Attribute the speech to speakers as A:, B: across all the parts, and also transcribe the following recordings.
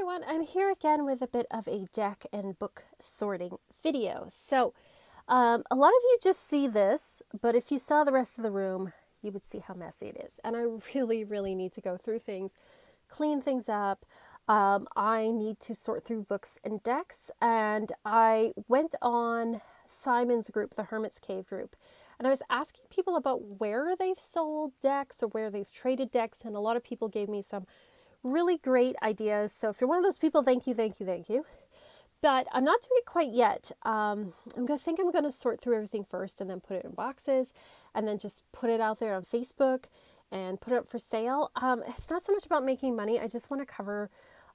A: everyone, I'm here again with a bit of a deck and book sorting video. So a lot of you just see this, but if you saw the rest of the room, you would see how messy it is. And I really need to go through things, clean things up. I need to sort through books and decks, and I went on Simon's group, the Hermit's Cave group, and I was asking people about where they've sold decks or where they've traded decks, and a lot of people gave me some really great ideas. So if you're one of those people, thank you. But I'm not doing it quite yet. I'm going to sort through everything first and then put it in boxes and then just put it out there on Facebook and put it up for sale. It's not so much about making money. I just want to cover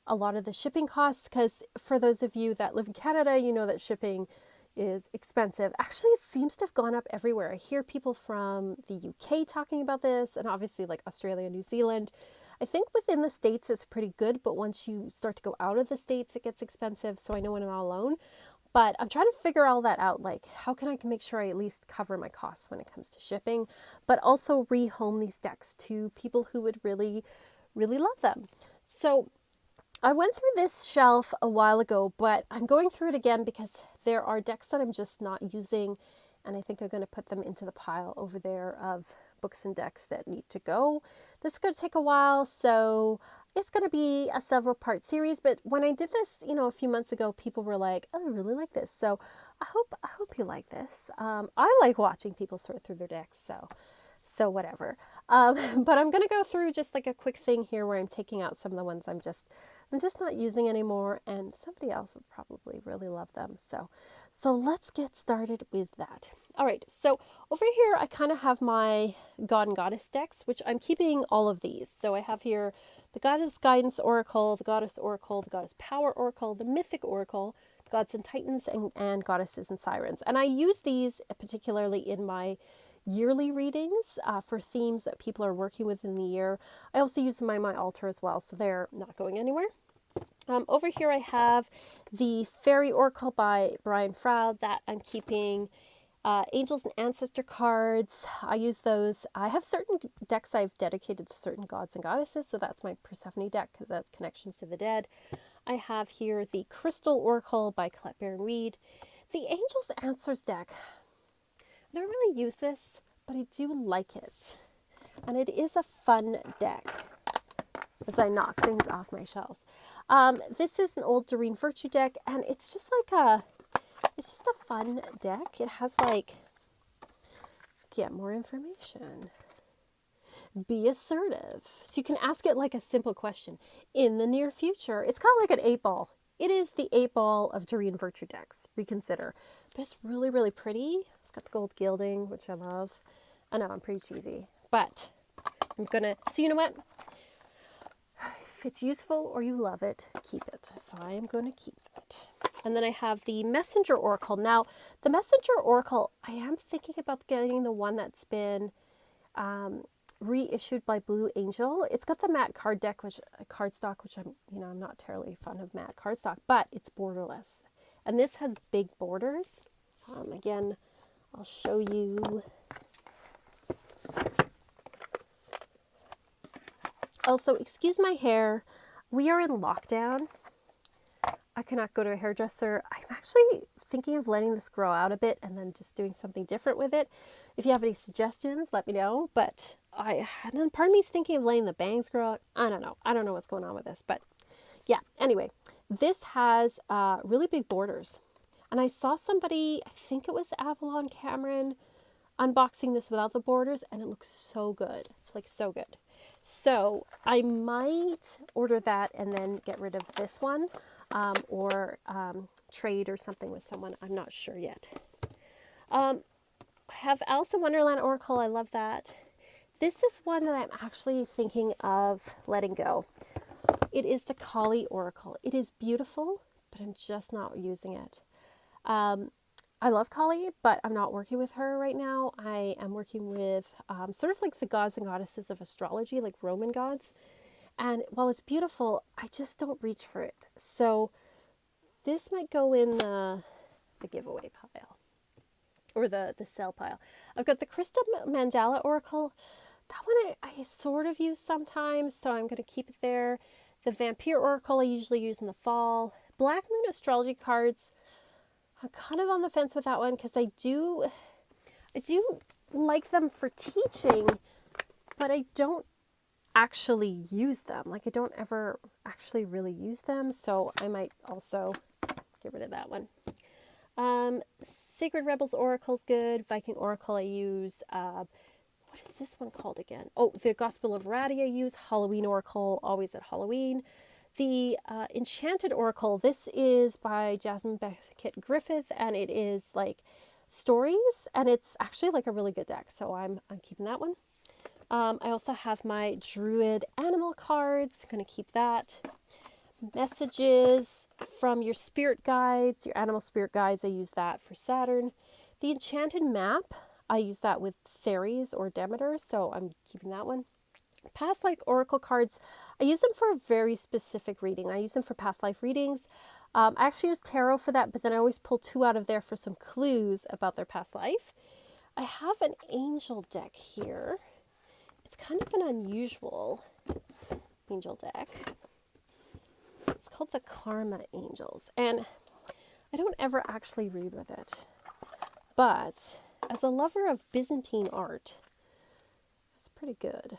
A: a lot of the shipping costs, because for those of you that live in Canada, you know that shipping is expensive. Actually, it seems to have gone up everywhere. I hear people from the UK talking about this, and obviously like Australia, New Zealand. I think within the States it's pretty good, but once you start to go out of the States, it gets expensive. So I know when I'm all alone, but I'm trying to figure all that out. Like, how can I make sure I at least cover my costs when it comes to shipping, but also rehome these decks to people who would really love them. So I went through this shelf a while ago, but I'm going through it again because there are decks that I'm just not using, and I think I'm going to put them into the pile over there of books and decks that need to go. This is going to take a while, so it's going to be a several part series. But when I did this, a few months ago, people were like, "Oh, I really like this." So I hope you like this. I like watching people sort through their decks, so whatever. But I'm going to go through just like a quick thing here where I'm taking out some of the ones I'm just not using anymore, and somebody else would probably really love them. So let's get started with that. All right, so over here I kind of have my God and Goddess decks, which I'm keeping all of these. So I have here the Goddess Guidance Oracle, the Goddess Oracle, the Goddess Power Oracle, the Mythic Oracle, Gods and Titans, and Goddesses and Sirens. And I use these particularly in my yearly readings for themes that people are working with in the year. I also use them on my altar as well, so they're not going anywhere. Over here I have the Fairy Oracle by Brian Froud that I'm keeping. Angels and Ancestor cards, I use those. I have certain decks I've dedicated to certain gods and goddesses, so that's my Persephone deck because that's connections to the dead. I have here the Crystal Oracle by Colette Baron Reed. The Angels Answers deck, I don't really use this, but I do like it. And it is a fun deck as I knock things off my shelves. This is an old Doreen Virtue deck, and it's just a fun deck. It has get more information. Be assertive. So you can ask it like a simple question. In the near future, it's kind of like an 8-ball. It is the 8-ball of Doreen Virtue decks. Reconsider. But it's really pretty. It's got the gold gilding, which I love. I know I'm pretty cheesy, but I'm gonna, so you know what? If it's useful or you love it, keep it. So I am going to keep it. And then I have the Messenger Oracle. Now, the Messenger Oracle, I am thinking about getting the one that's been reissued by Blue Angel. It's got the matte card deck, cardstock, which I'm not terribly fond of matte cardstock, but it's borderless. And this has big borders. Again, I'll show you. Also, excuse my hair. We are in lockdown. I cannot go to a hairdresser. I'm actually thinking of letting this grow out a bit and then just doing something different with it. If you have any suggestions, let me know. But and then part of me is thinking of letting the bangs grow out. I don't know what's going on with this. But yeah, anyway, this has really big borders. And I saw somebody, I think it was Avalon Cameron, unboxing this without the borders, and it looks so good. Like, so good. So I might order that and then get rid of this one, or trade or something with someone. I'm not sure yet. I have Elsa Wonderland Oracle. I love that. This is one that I'm actually thinking of letting go. It is the Kali Oracle. It is beautiful, but I'm just not using it. I love Kali, but I'm not working with her right now. I am working with sort of like the gods and goddesses of astrology, like Roman gods. And while it's beautiful, I just don't reach for it. So this might go in the giveaway pile or the sell pile. I've got the Crystal Mandala Oracle. That one I sort of use sometimes, so I'm going to keep it there. The Vampire Oracle I usually use in the fall. Black Moon Astrology cards, I'm kind of on the fence with that one because I do like them for teaching, but I don't actually use them. Like I don't ever actually really use them, so I might also get rid of that one. Sacred Rebels Oracle's good. Viking Oracle I use. What is this one called again? Oh, the Gospel of Radi I use. Halloween Oracle, always at Halloween. The Enchanted Oracle, this is by Jasmine Beckett Griffith, and it is like stories, and it's actually like a really good deck, so I'm keeping that one. I also have my Druid Animal cards. I'm going to keep that. Messages from your spirit guides, your animal spirit guides, I use that for Saturn. The Enchanted Map, I use that with Ceres or Demeter, so I'm keeping that one. Past life oracle cards, I use them for a very specific reading. I use them for past life readings. I actually use tarot for that, but then I always pull 2 out of there for some clues about their past life. I have an angel deck here. It's kind of an unusual angel deck. It's called the Karma Angels, and I don't ever actually read with it. But as a lover of Byzantine art, it's pretty good.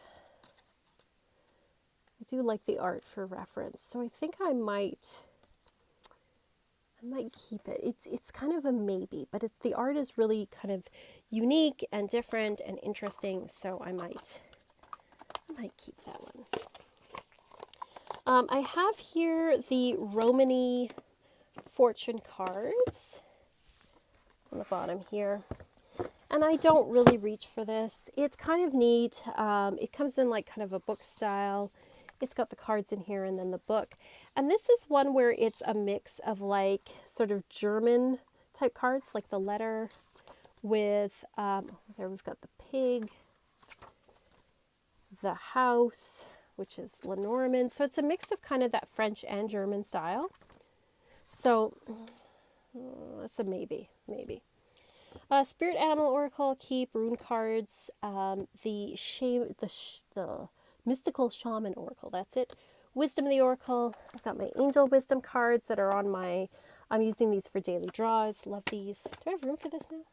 A: I do like the art for reference, so I think I might keep it. It's kind of a maybe, but the art is really kind of unique and different and interesting, so I might keep that one. I have here the Romany fortune cards on the bottom here. And I don't really reach for this. It's kind of neat. It comes in like kind of a book style. It's got the cards in here and then the book. And this is one where it's a mix of like sort of German type cards, like the letter with, there we've got the pig, the house, which is Lenormand. So it's a mix of kind of that French and German style. So that's a maybe. Spirit Animal Oracle, keep rune cards. The Mystical Shaman Oracle, that's it. Wisdom of the Oracle. I've got my Angel Wisdom cards that are on my, I'm using these for daily draws. Love these. Do I have room for this now?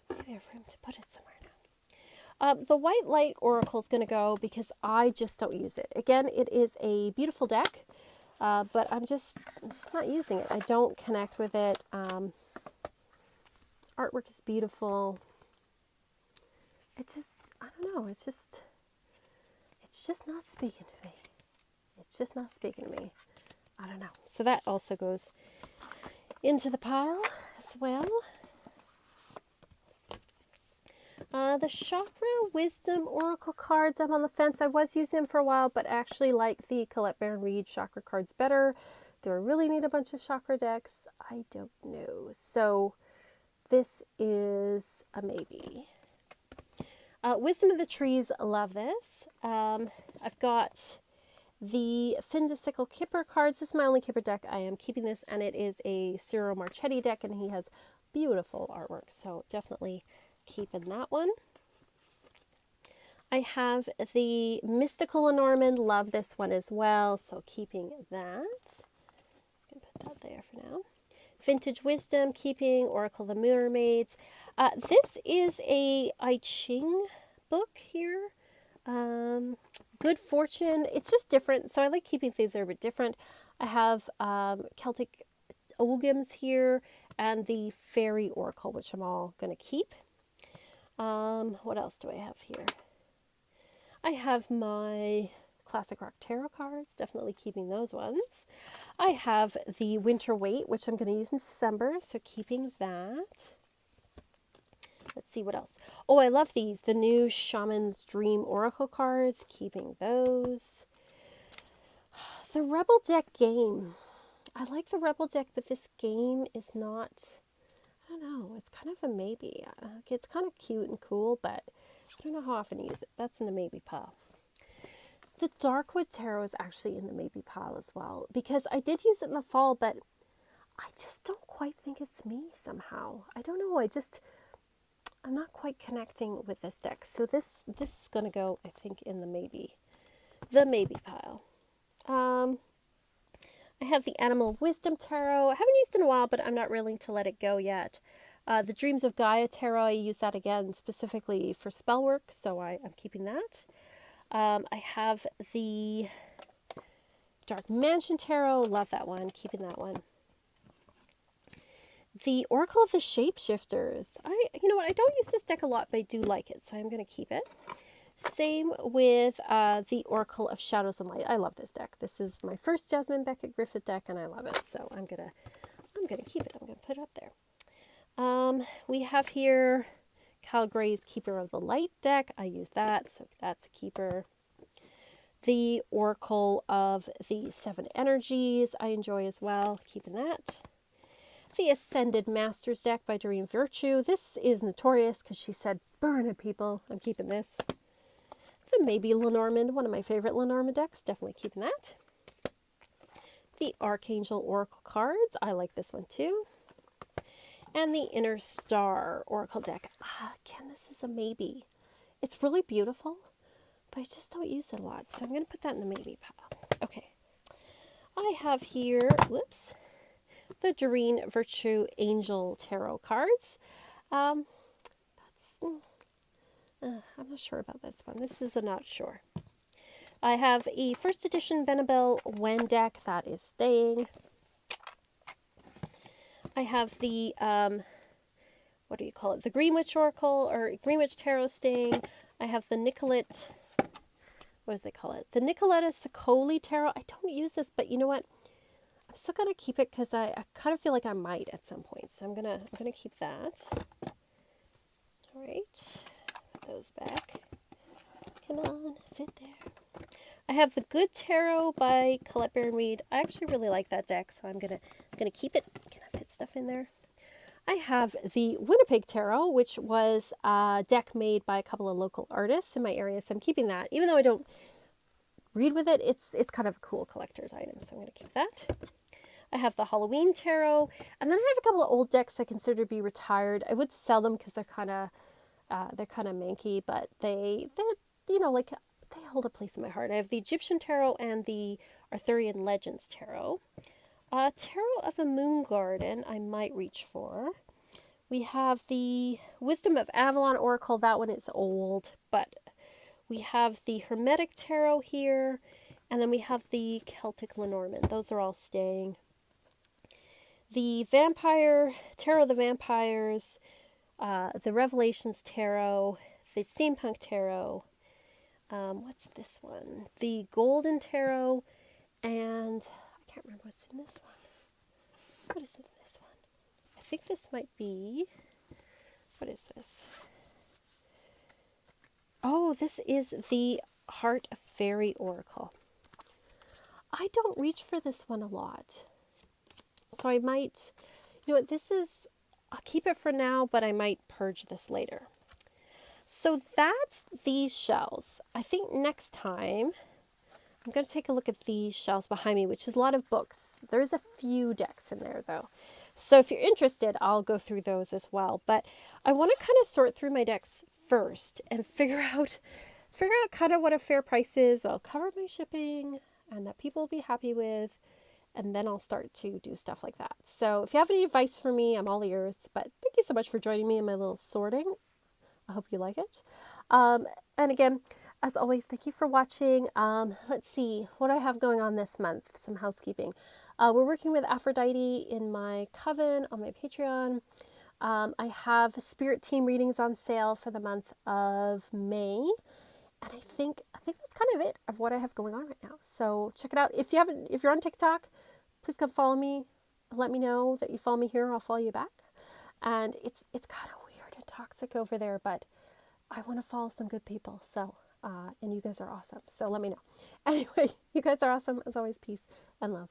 A: Maybe I have room to put it somewhere now. The White Light Oracle is going to go because I just don't use it. Again, it is a beautiful deck, but I'm just not using it. I don't connect with it. Artwork is beautiful. I don't know. It's just not speaking to me. It's just not speaking to me. I don't know. So that also goes into the pile as well. The Chakra Wisdom Oracle cards, I'm on the fence. I was using them for a while, but actually like the Colette Baron Reid chakra cards better. Do I really need a bunch of chakra decks? I don't know. So this is a maybe. Wisdom of the Trees, love this. I've got the Findicicle Kipper cards. This is my only Kipper deck. I am keeping this, and it is a Ciro Marchetti deck, and he has beautiful artwork, so definitely keeping that one. I have the Mystical Lenormand, love this one as well, so keeping that. Just going to put that there for now. Vintage Wisdom, keeping Oracle of the Mermaids. This is a I Ching book here. Good Fortune. It's just different, so I like keeping things that are a bit different. I have Celtic Ogams here and the Fairy Oracle, which I'm all going to keep. What else do I have here? I have my Classic Rock Tarot cards, definitely keeping those ones. I have the Winter Wait, which I'm going to use in December, so keeping that. Let's see what else. Oh, I love these. The new Shaman's Dream Oracle cards, keeping those. The Rebel deck game. I like the Rebel deck, but this game is not, I don't know, it's kind of a maybe. It's kind of cute and cool, but I don't know how often to use it. That's in the maybe pile. The Darkwood Tarot is actually in the maybe pile as well, because I did use it in the fall, but I just don't quite think it's me somehow. I don't know. I'm not quite connecting with this deck. So this is going to go, I think, in the maybe pile. Um, I have the Animal Wisdom Tarot. I haven't used it in a while, but I'm not willing to let it go yet. The Dreams of Gaia Tarot, I use that again specifically for spell work, so I'm keeping that. I have the Dark Mansion Tarot. Love that one. Keeping that one. The Oracle of the Shapeshifters. You know what? I don't use this deck a lot, but I do like it, so I'm going to keep it. Same with the Oracle of Shadows and Light. I love this deck. This is my first Jasmine Beckett Griffith deck, and I love it. So I'm gonna keep it. I'm gonna put it up there. We have here Kyle Gray's Keeper of the Light deck. I use that, so that's a keeper. The Oracle of the Seven Energies I enjoy as well. Keeping that. The Ascended Masters deck by Doreen Virtue. This is notorious because she said, burn it, people. I'm keeping this. The Maybe Lenormand, one of my favorite Lenormand decks. Definitely keeping that. The Archangel Oracle cards. I like this one too. And the Inner Star Oracle deck. Again, this is a maybe. It's really beautiful, but I just don't use it a lot. So I'm going to put that in the maybe pile. Okay. I have here, whoops, the Doreen Virtue Angel Tarot cards. I'm not sure about this one. This is a not sure. I have a first edition Benabel Wen deck that is staying. I have the, what do you call it? The Greenwich Oracle or Greenwich Tarot staying. I have the Nicolette, what does they call it? The Nicoletta Sicoli Tarot. I don't use this, but you know what? I'm still going to keep it because I kind of feel like I might at some point. So I'm gonna keep that. All right. Put those back. Come on, fit there. I have the Good Tarot by Colette Baron Reid. I actually really like that deck, so I'm gonna keep it. Can I fit stuff in there? I have the Winnipeg Tarot, which was a deck made by a couple of local artists in my area, so I'm keeping that. Even though I don't read with it, it's kind of a cool collector's item, so I'm gonna keep that. I have the Halloween Tarot, and then I have a couple of old decks I consider to be retired. I would sell them because they're kind of manky, but they're you know, like, they hold a place in my heart. I have the Egyptian Tarot and the Arthurian Legends Tarot. Tarot of a Moon Garden I might reach for. We have the Wisdom of Avalon Oracle. That one is old, but we have the Hermetic Tarot here, and then we have the Celtic Lenormand. Those are all staying. The Vampire Tarot of the Vampires, the Revelations Tarot, the Steampunk Tarot. What's this one? The Golden Tarot, and I can't remember what's in this one. What is in this one? I think this might be, what is this? Oh, this is the Heart of Fairy Oracle. I don't reach for this one a lot. So I might, you know what, I'll keep it for now, but I might purge this later. So that's these shells. I think next time I'm going to take a look at these shelves behind me, which is a lot of books. There's a few decks in there though. So if you're interested, I'll go through those as well. But I want to kind of sort through my decks first and figure out kind of what a fair price is. I'll cover my shipping and that people will be happy with. And then I'll start to do stuff like that. So if you have any advice for me, I'm all ears. But thank you so much for joining me in my little sorting. I hope you like it. And again, as always, thank you for watching. Let's see what I have going on this month. Some housekeeping. We're working with Aphrodite in my coven on my Patreon. I have Spirit Team readings on sale for the month of May. And I think that's kind of it of what I have going on right now. So check it out. If you're on TikTok, please come follow me. Let me know that you follow me here. I'll follow you back. And it's kind of weird and toxic over there, but I want to follow some good people. So, and you guys are awesome. So let me know. Anyway, you guys are awesome. As always, peace and love.